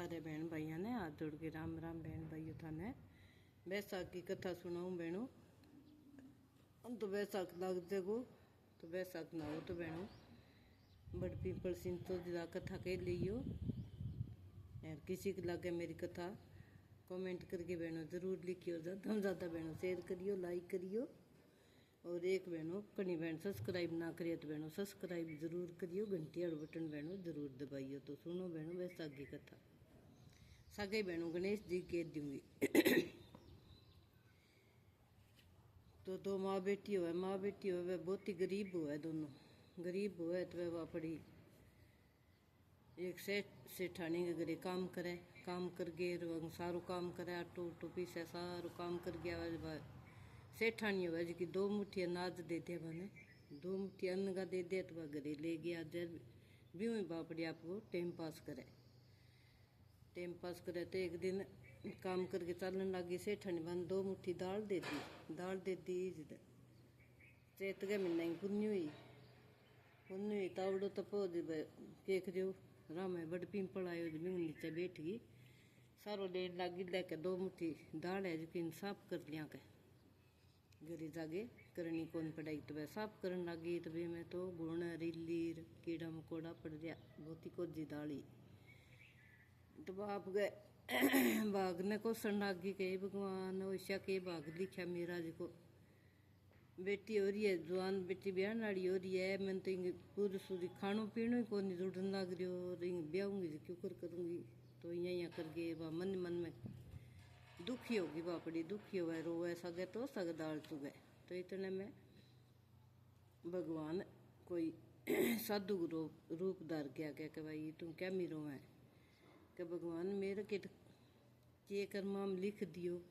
सारे बहन भाइयों ने हाथ जोड़ के राम राम। बहन भाइयों थाने बैसाख की कथा सुनाऊं बहनों। तो बैसाख लग जागो तो बैसाख ना हो तो बहनों बड़ पीपल सिंह तो जिला कथा कह लियो। यार किसी के लगे मेरी कथा कमेंट करके बहनों जरूर लिखियो। ज़्यादा से ज़्यादा बहनों शेयर करियो, लाइक करियो। और एक बहनों कनी बहन सब्सक्राइब ना करिए तो बहनों सब्सक्राइब जरूर करियो। घंटी वाला बटन बहनों जरूर दबाइयो। तो सुनो बहनों बैसाख की कथा। सगे बहनों गणेश जी कह दूंगी। तो दो माँ बेटी हो, वह बहुत ही गरीब हुआ है। दोनों गरीब हुआ है तो वह पड़ी एक सेठानी के घरे काम करे। काम कर गए सारो काम करे, आटो उटो पीसे सारो काम कर गया। सेठानी हुआ जी दो मुट्ठी अनाज दे दे मैंने, दो मुट्ठी अन्न का दे दे तो वह घरे ले गया। जब भी हुई बापड़ी आपको टाइम पास करे तो एक दिन काम करके चलने लगी। सेठानी बन दो मुट्ठी दाल दे दी। चेत के महीना ही पुन्नी हुई तावड़ो तपो केख जो राम है बड़ पिंपल आयो जी नीचे बैठ गई। सारो लेन लागी लेके दो मुट्ठी दाल है जो साफ कर लिया के घरे जागे करनी कौन पड़ाई तो वह साफ करने लगी। तो वे में तो गुण रिली कीड़ा मकोड़ा पड़ गया बहुत ही कोजी दाली। तो बाप गए बाघ ने क्वेश्चन लागी कही भगवान वैसा के बाघ लिखा मेरा जी को बेटी हो रही है, जवान बेटी ब्याह नाड़ी हो रही है। मैं तो पूरी सूरी खानो पीनो ही कौन जुड़न लग रही हो। ब्याहूंगी क्यों करूंगी तो यहाँ कर गए मन में दुखी होगी। बापड़ी दुखी हो गए रोए सगे तो सग दाल चुगे। तो इतने में भगवान कोई साधु रूप धार के क्या भाई तुम क्या मीरो है कि भगवान मेरे किट के कर्माम लिख दियो।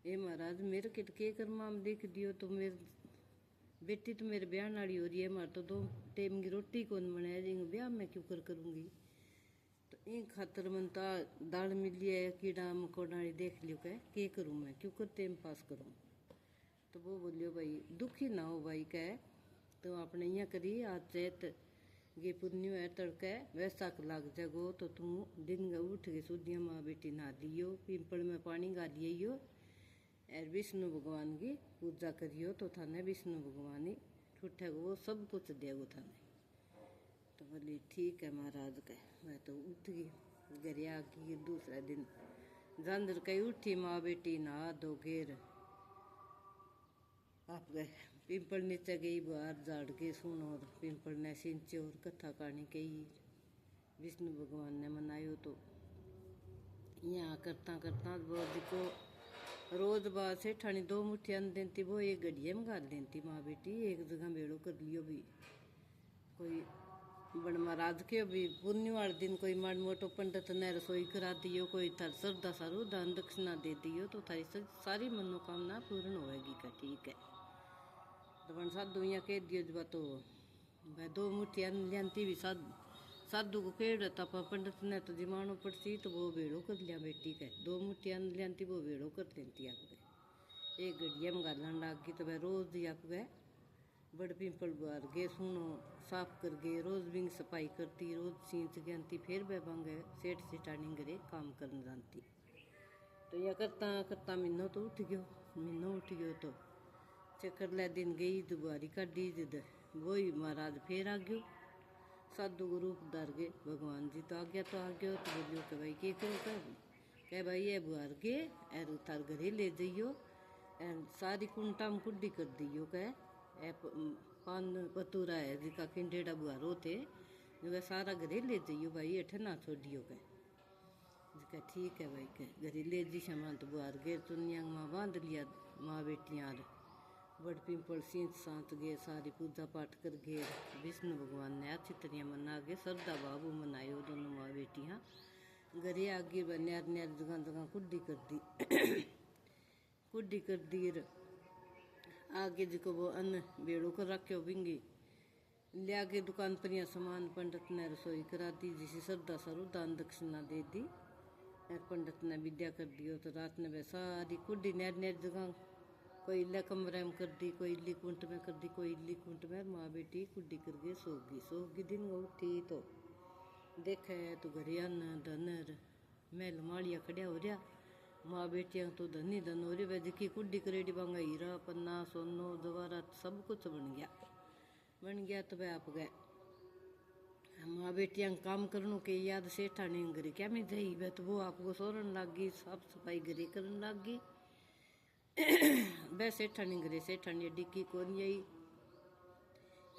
ए महाराज मेरे किट के कर्माम लिख दियो। तो मेरे बेटी तो मेरे ब्याह नाड़ी हो रही है। हमारे तो दो टाइम की रोटी कौन बनाया जी ब्याह में क्यों करूंगी। तो इन खातर मन तो दाल मिली है कीड़ा मकोड़ा देख लियो के करूँ मैं क्यों कर टाइम पास करूँ। तो वो बोलियो भाई दुखी ना हो भाई कह तो आपने यहाँ करी आज चैत गे पुण्य है तड़के वैसाख लग जागो तो तुम दिन उठ के सूदिया माँ बेटी नहा लियो, पिंपल में पानी गा लियो और विष्णु भगवान की पूजा करियो। तो थाने विष्णु भगवान ही ठूठे वो सब कुछ देगो थाने। तो बोली ठीक है महाराज के। मैं तो उठ गई घर आ गई। दूसरा दिन जानदर कहीं उठी माँ बेटी नहा दो घेर आप गए पिंपल नीचे गई बाहर झाड़ के सुन। और पिंपल ने सिंचे और कथा कहानी कही विष्णु भगवान ने मनायो। तो यहाँ करता करता वो को रोज बाद से ठानी दो मुट्ठी अन्न देती वो एक गड्ढिया में गाल देती माँ बेटी एक जगह बेड़ो कर लियो। भी कोई बड़ महाराज के भी पुण्य वाले दिन कोई माड़ मोटो पंडित ने रसोई करा दियो, कोई थार श्रद्धा सारू दान दक्षिणा दे दियो तो थारी सारी मनोकामना पूर्ण होएगी का ठीक है। तो बन साधु यहाँ कह दियो जब तो भाई दो मुट्ठी अन्न लियांती भी साधु को कह रहा था पंडित ने तो जिमानो पड़ती तो वो भेड़ो कर लिया बेटी के। दो मुट्ठी अन्न लियांती वो भेड़ो कर लेती आप एक गड्ढिया में गालन लाग गई। तो भाई रोज दी आप गए बड़ पिंपल बार गे सुनो साफ कर गए रोज भी सफाई करती रोज सींच गयांती फिर वह बंगे सेठ सेठानी घरे काम करने जानती। तो यह करता करता महीनों तो उठ गयो तो चक्कर ले दिन गई दुबारी का डी जिद वही महाराज फिर आ गयो साधु को रूप धर गए। भगवान जी तो आ गया तो बोलियो कि भाई के करो कह भाई ये बुहार के एर थार घरे ले जाइयो सारी कुंटा में कुड्डी कर दियो कह पान पतूरा है जिका किंडेड़ा बुहारो थे जो सारा घरे ले जाइयो भाई अठे ना छोड़ियो कह जिका ठीक है भाई कह घरे ले जी सामान। तो बुहार गए चुनिया माँ बांध लिया माँ बेटियाँ बड़ पिंपल सींच सांत गए सारी पूजा पाठ कर गए। विष्णु भगवान ने अच्छी तरह मना गए श्रद्धा बाबू मनायो दोनों माँ बेटियाँ घरे आगे न्यार न्यार जगह जगह कुड्डी कर दी आगे जिको वो अन्न बेड़ो कर रखे बिंगी लिया के दुकान पर यहाँ सामान पंडित ने रसोई करा दी जिसे श्रद्धा सारू दान दक्षिणा दे दी और पंडित ने विद्या कर दियो। तो रात में वह सारी कुड्डी न्यार जगह कोई इले कमरे में कर दी कोई इली कुंट में कर दी कोई इली कुंट में माँ बेटी कुड्डी कर गए सो गई दिन उठी तो देखे तो घरे अन्न धनर या खड़िया हो रहा। माँ बेटियां तो धनी धन हो रही। वह जिकी कुड्डी करेडी बांगा हीरा पन्ना सोनो जवाहरात सब कुछ बन गया। तो वह आप गए माँ बेटियां काम करनों के याद सेठानी घरे क्या में जाई। वह तो वो आपको सोरन लाग गई, साफ सफाई घरे करन लाग गई। वह सेठानी घरे सेठानी डिक्की कौन आई।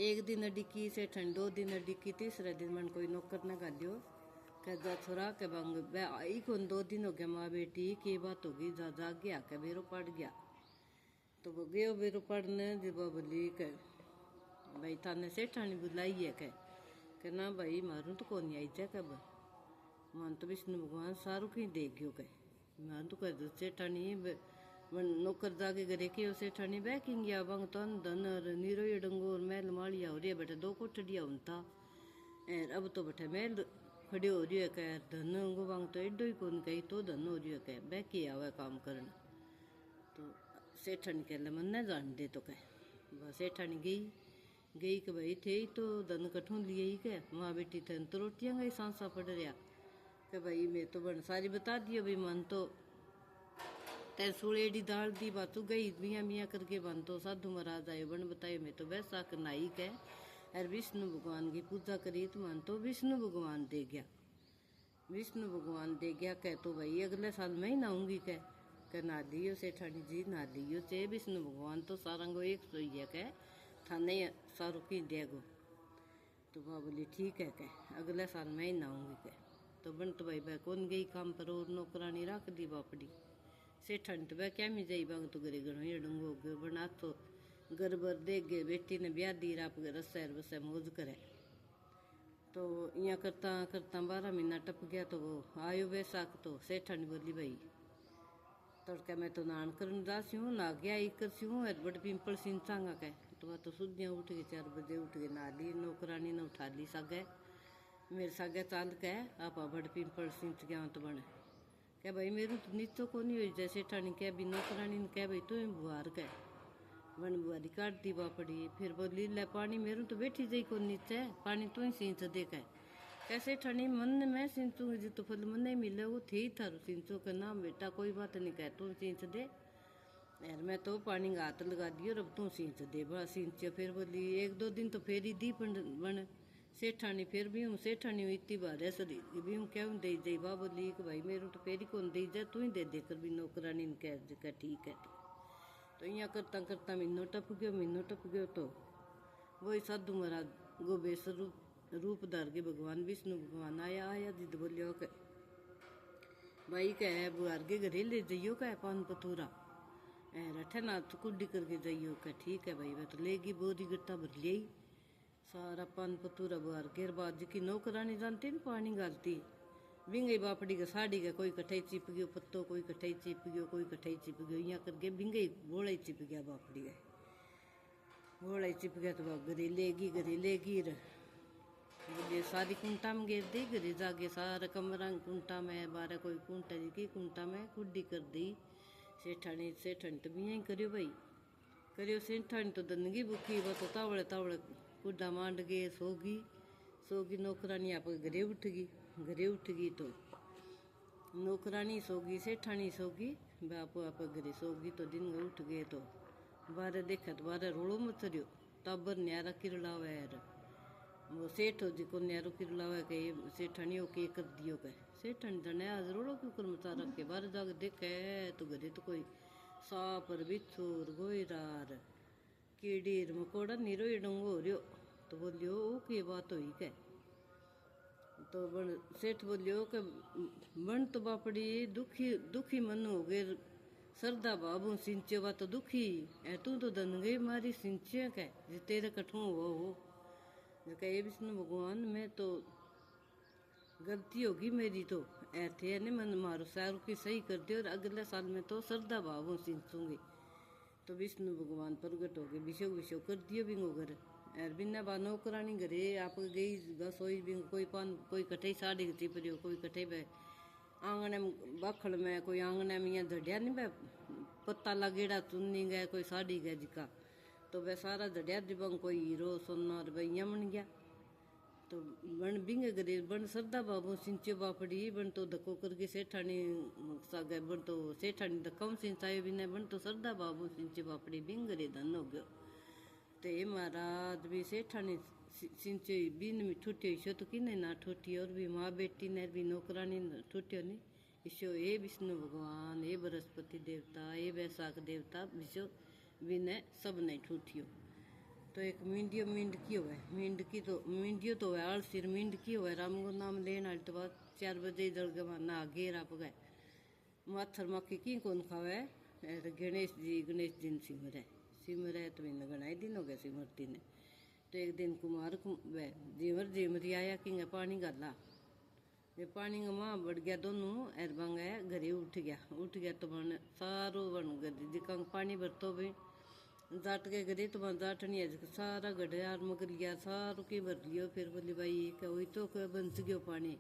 एक दिन डिक्की सेठानी 2 दिन डिक्की, तीसरे दिन मन कोई नौकर ने गालियो कह जा छोरा के बंग वह आई कौन 2 दिन हो गया। माँ बेटी की बात होगी जा जाग गया के बेरो पड़ गया। तो वो गयो बेरो पड़ने जब बोली के भाई थाने सेठानी बुलाई है के ना भाई मारू तो कौन आई जा कब मन तो विष्णु भगवान सारू की देख गयो के मैं तो कह सेठानी नौकर जाके घरे के सेठानी बैकिंग गया बंग तन धन नीरो डंगोर महल मालिया हो रही है बेटे 2 कोठड़िया उनता अब तो बेटे महल खड़ी हो रही है कह धन गो बंग तो एडो ही कौन कही तो धन हो रही है कह बैकी आवे काम करना। तो सेठानी कह मन न जान दे तो कह बस सेठानी गई कि भाई थे तो धन कठून लिए ही के माँ बेटी थे तो रोटियां गई सांसा पड़ रहा कि भाई मैं तो बन सारी बता दियो भाई मन तो तै सुड़ेड़ी दाल दी बातू गई मियाँ मियाँ करके बन तो साधु महाराज आए बन बताए मैं तो वैसा नाई के और विष्णु भगवान की पूजा करी तो मन तो विष्णु भगवान दे गया कह तो भाई अगले साल मैं ही नाऊंगी कह ना लियो सेठानी जी ना लियो चे विष्णु भगवान तो सारंगो एक सोई है कह थाने सारू की देगो। तो वह बोली ठीक है कह अगले साल मैं ही नाऊंगी कह। तो बन तो भाई वह कौन गई काम पर और नौकरानी रख दी बापड़ी सेठानी तो वह क्या मी जाई बांग तो घरे घणो ये डंगो गयो बना तो घर बर देख गए बेटी ने ब्याह दी राप रसैर वसै मौज करे। तो यहाँ करता 12 महीना टप गया। तो वो आयो बैसाख तो सेठानी बोली भाई तड़का मैं तो नान करन जासी हूँ ना गया एक हूँ बड़ पिंपल सिंचांगा कह। तो वह तो सुधियाँ उठ गए 4 बजे उठ गए ना ली नौकरानी ने उठा ली सागे मेरे सागे चाल के आप बड़ पिंपल सिंच गया तो बने क्या भाई मेरू तो नीचो को नहीं हुई जैसे ठानी कह भी नौकरानी ने कह भाई तू बुहार कह बन बुहारी काट दी बापड़ी। फिर बोली ले पानी मेरू तो बैठी जाई को नीचे पानी तू ही सिंच दे कह कैसे ठंडी मन मैं सिंचूंगी जी तो फल मन नहीं मिले वो थे ही थारू सिंचो का नाम बेटा कोई बात नहीं कह तू सिंच दे यार मैं तो पानी का हाथ लगा दियो अब तू सिंच दे बड़ा सिंचो। फिर बोली 1-2 दिन तो फेर ही दी बन सेठानी फिर भी हूँ सेठानी हुई इतनी बार है सरी भी हूँ क्या दे जाई बा बोली कि भाई मेरू तो फेर ही कौन दे जा तू ही दे देकर भी नौकरानी ने कह ठीक है। तो यहाँ करता करता महीनों टप गयो तो वही साधु महाराज गोबेश रूप धार के भगवान विष्णु भगवान आया जिद बोलियो के भाई कह बुआर के घरे ले जाइयो कह पान पतूरा रठे ना तो कुड्डी करके जाइयो कह ठीक है भाई वह तो लेगी बोरी गट्टा भर लिया सारा पान पतूरा बुआर के बाद की नौकरानी जानती न पानी गालती बिंगई बापड़ी का साड़ी का कोई कठाई चिप गयो पत्तो कोई कठाई चिप गयो कोई कठाई चिप गयो यहाँ करके बिंगई बोला ही चिप गया बापड़ी का बोला ही चिप गया। तो घरे लेगी बोलिए सारी कुंटा में घेर दी घरे जाके सारा कमरा कुंटा में 12 कोई कुंटा जी की कुंटा में कुड्डी कर दी सेठानी तो भी यही करियो सेठानी तो दनगी बुकी वो तो तावड़े कुड्डा मांड गए सोगी नौकरानी आप घरे उठ गई तो नौकरानी सोगी सेठानी सोगी बाप घरे सोगी तो दिन उठ गए तो बारे देखा तो बारे रोड़ो मत रियो टाबर न्यारा किरलावे यार वो सेठ हो जी को न्यारो किरलावे के सेठानी के कर दियो के सेठानी धने आज रोड़ो क्यों कर मचा रख के बाहर जाके देखे तो घरे तो कोई सांप बिच्छूर गोईरार कीड़ीर मकोड़ा नीरो डंगो हो रियो। तो बोलियो ओ की बात हुई के तो बन सेठ बोलियो के बन तो बापड़ी दुखी मन हो गए सरदा बाबू सिंचे वा तो दुखी है तू तो दन गई मारी सिंचे के जे तेरे कठू हो जो कहे विष्णु भगवान मैं तो गलती होगी मेरी तो ऐसे ने मन मारो सारू की सही कर दियो और अगले साल में तो सरदा बाबू सिंचूंगी। तो विष्णु भगवान प्रगट हो गए विषो कर दियो बिंगो घर और बिना बा नौकरानी घरे आप गई गसोई बिंग कोई कठे साड़ी चिप रियो कोई कठे बे आंगने में बखड़ में कोई आंगने में यहाँ झड़िया नहीं बे पत्ता लगेड़ा चुन्नी गए कोई साड़ी गए जिका तो वह सारा झड़िया दिबंग कोई हीरो सोना और भैया बन गया। तो बन बिंगे गरे बन श्रद्धा बाबू सिंचे बापड़ी बन तो धक्को करके सेठानी सागे बन तो सेठानी धक्का सिंचाई भी नहीं बन तो श्रद्धा बाबू सिंचे बापड़ी बिंगरे धन हो गयो। तो ये महाराज भी सेठानी सिंचे बिन में ठुटियो ईशो तो किने ना ठुटी और भी माँ बेटी ने भी नौकरानी ठुटियो नहीं ईशो ये विष्णु भगवान ये बृहस्पति देवता ये वैशाख देवता विशो बिने सब नहीं ठुटियो। तो एक मींडियो मींडकी हुआ मींडियो तो है आलसिर मींडकी हुआ राम को नाम लेना तो बाद 4 बजे जल गए ना घेर आप गए माथर मक्की की कौन खावे गणेश जी सिमरे तो इन गणाई दिन हो गए सिमरती ने। तो एक दिन कुमार जीमरी आया कि पानी गाला ये पानी का माँ बढ़ गया दोनों एर बंगा घरे उठ गया तो बन सारो बन गए जिका पानी भरतो भी जाट के गरे तो जाट नहीं है सारा गढ़े यार मगर लिया सारो की भर लियो फिर बोली भाई क्या वही तो बंस गयो पानी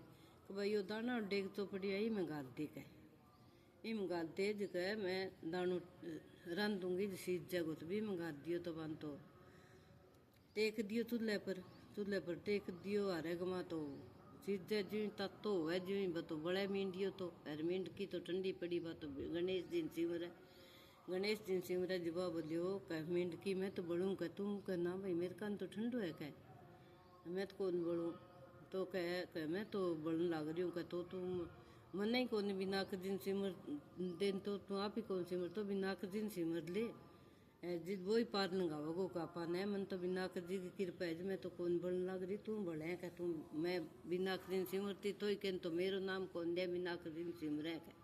कि भाई यो दाना डेग तो पड़ी आई मैं गाल दे के गाल दे जगह मैं दानू रन दूंगी जिस जगह तो भी मंगा दियो तो बन तो टेक दियो चूल्हे पर टेक दियो हरे गमा तो सीधे जी तत्तो है जी बतो बड़े मींडियो तो हर मींड की तो ठंडी पड़ी बात तो गणेश दिन सिमरे जवाब बोलियो कह मींड की मैं तो बढ़ूँ कह तुम कहना भाई मेरे कान तो ठंडो है कह मैं तो कौन बढ़ूँ तो कह मैं तो बढ़ने लग रही हूँ कह तो तुम मन ही कौन बिना के दिन सिमर दिन तो तू आप ही कौन सिमर तो बिना के दिन सिमर ले जिद वो ही पार लगावा गो का पाना है मन तो बिना कर जी की कृपा है मैं तो कौन बढ़ने लग रही तू बढ़े क्या तुम मैं बिना के दिन सिमरती तो ही कहन तो मेरो नाम कौन दे बिना के दिन सिमरे क्या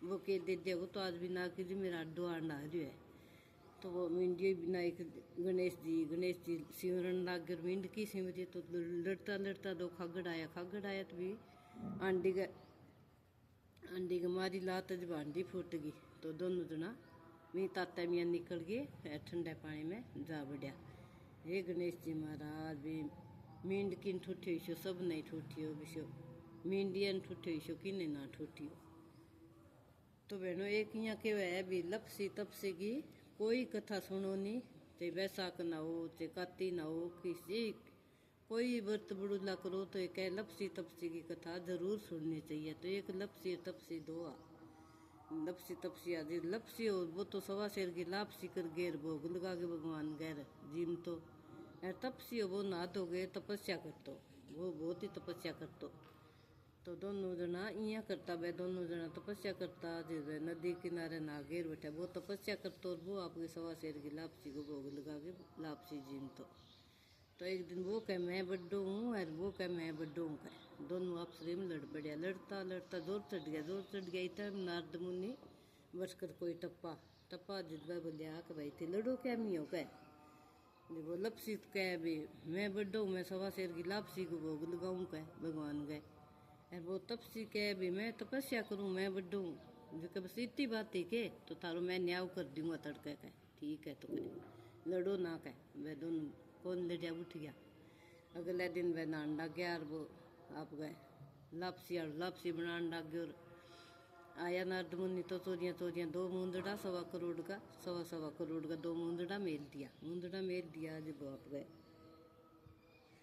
वो कह दे दे वो तो आज बिना के जी मेरा अड्डो आंडा रही है। तो वो मींडियो बिना एक गणेश जी सिमरन लाग गए मींड की सिमरी तो लड़ता दो खागड़ आया तो भी आंडी का मारी लात जब आंडी फूट गई तो दोनों जना मी ताता मियाँ निकल गए ठंडे पानी में जा बढ़िया। हे गणेश जी महाराज भी मींड किन ठूठियो ईशो सब नहीं ठूठियो विशो मींडियन ठूठियो ईशो किने ना ठूठियो। तो बहनों एक यहाँ के वह भी लपसी तपसी की कोई कथा सुनो नहीं चाहे वैसाख ना हो चाहे काती ना हो किसी कोई व्रत बुड़ूला करो तो एक लपसी तपसी की कथा जरूर सुननी चाहिए। तो एक लपसी तपसी दो लपसी तपसी आदि लपसी हो वो तो सवा शेर की लापसी कर गेर भोग लगा के भगवान गैर जिम तो तपसी हो वो नहा धोगे तपस्या कर तो वो बहुत ही तपस्या कर तो दोनों जना इं करता भाई दोनों जना तपस्या करता जिस नदी किनारे ना घेर बैठा वो तपस्या करता और वो आपके सवा शेर की लापसी को भोग लगा के लापसी जिम तो एक दिन वो कह मैं बड्डो हूँ और वो कह मैं बड्डो हूँ कह दोनों आपस में लड़ पड़िया लड़ता जोर चढ़ गया इतना नारद मुनि बस कर कोई टप्पा जिदबा बोलिया कि भाई थे लड़ो क्या मियो कह वो लपसी कह भी मैं बड्डो हूँ मैं सवा शेर की लापसी को भोग लगाऊँ कह भगवान गए और वो तपसी कह भी मैं तपस्या करूँ मैं बड्डो हूँ जो बस इतनी बात ही के तो थारो मैं न्याय कर दूंगा तड़के कह ठीक है तो कह लड़ो ना कह वह दोनों कौन लड़िया उठ गया। अगले दिन वह नहान लग गया और वो आप गए लापसी बनाने लग गए और आया नारद मुनि तो चोरियाँ 2 मूंदड़ा सवा करोड़ का 2 मूंदड़ा मेल दिया जब आप गए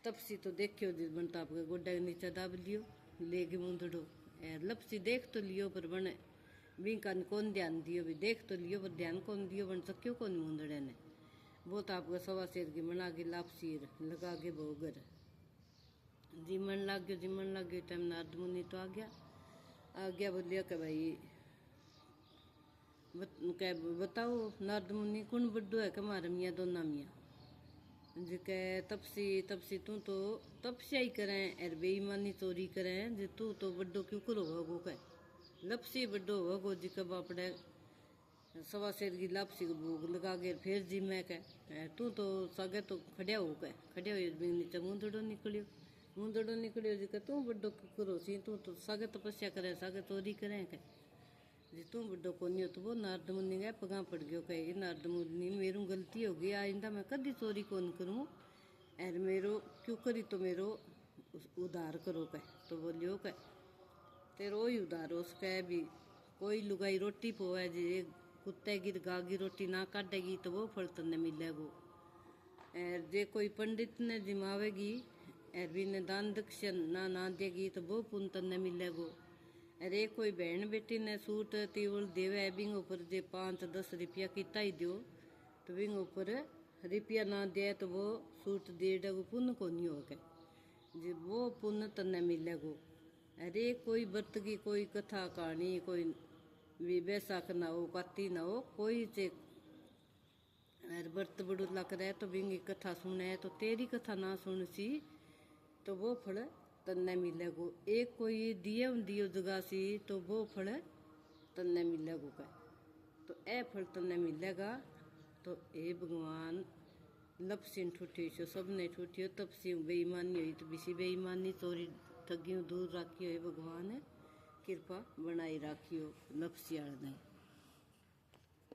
तपसी तो देखियो जिस बनता आपके गोड्डा के नीचे दाब लियो ले गए मूंदड़ो लपसी देख तो लियो पर बने बिंका कौन ध्यान दियो भी देख तो लियो पर ध्यान कौन दियो बन सक्यो कौन मूंदड़े ने वो तो आपका सवा शेर की बना के लापसी लगा के भोगर जिमन लग गयो टाइम नारद मुनि तो आ गया बोलिया कि भाई बताओ नारद मुनि कौन बड्डो है कि हमारा मियाँ दोना मियाँ जो कह तपसी तू तो तपस्या ही करें और बेईमानी चोरी करें जो तू तो बड्डो क्यों करो होगो कह लपसी बड्डो होगो जी कब अपने सवा शेर की लापसी को भोग लगा के फिर जी मैं कह तू तो सगे तो खड़िया हो नीचे मूंदड़ो निकलियो जी कह तू बड्डो करो सी तू तो सगे तपस्या करे सगे चोरी करें कह जी तू बड्डो कोनी हो तो वो नारद मुनि गए पगा पड़ गयो कहे नारद मुनि मेरू गलती हो गई आइंदा मैं कभी चोरी कौन करूँ और मेरो क्यों करी तो मेरो उधार करो कह तो बोलियो कह तेरो ही उधार उसका भी कोई लुगाई रोटी पोए जी कुत्ते की गाय की रोटी ना काटेगी तो वो फल तन्ने मिलेगो और जे कोई पंडित ने जिमावेगी अरबी ने दान दक्षिणा ना देगी तो वो पुण्य तन्ने मिलेगो। अरे कोई बहन बेटी ने सूट तीवल देवे बिंग ऊपर जे 5-10 रुपया किता ही दो तो बिंग ऊपर रुपया ना दे तो वो सूट दे वो पुण्य को नहीं होगा, जो वो पुण्य तन्ने मिलेगो। अरे कोई व्रत की कोई कथा कहानी कोई बैसाख ना हो काती ना हो कोई से व्रत बड़ूला करे तो बिंगी कथा सुने तो तेरी कथा ना सुन सी तो वो फल तन्ने मिलेगो। एक कोई दियो जगा सी तो वो फल तन्ने मिलेगो का तो ए फल तन्ने मिलेगा। तो ए भगवान लपसिन ठूठी सो सब ने ठूठी तब सी बेईमानी हुई तो बिसी बेईमानी चोरी ठगियों दूर राखियो। हे भगवान कृपा बनाई राखियो लपसियाल ने।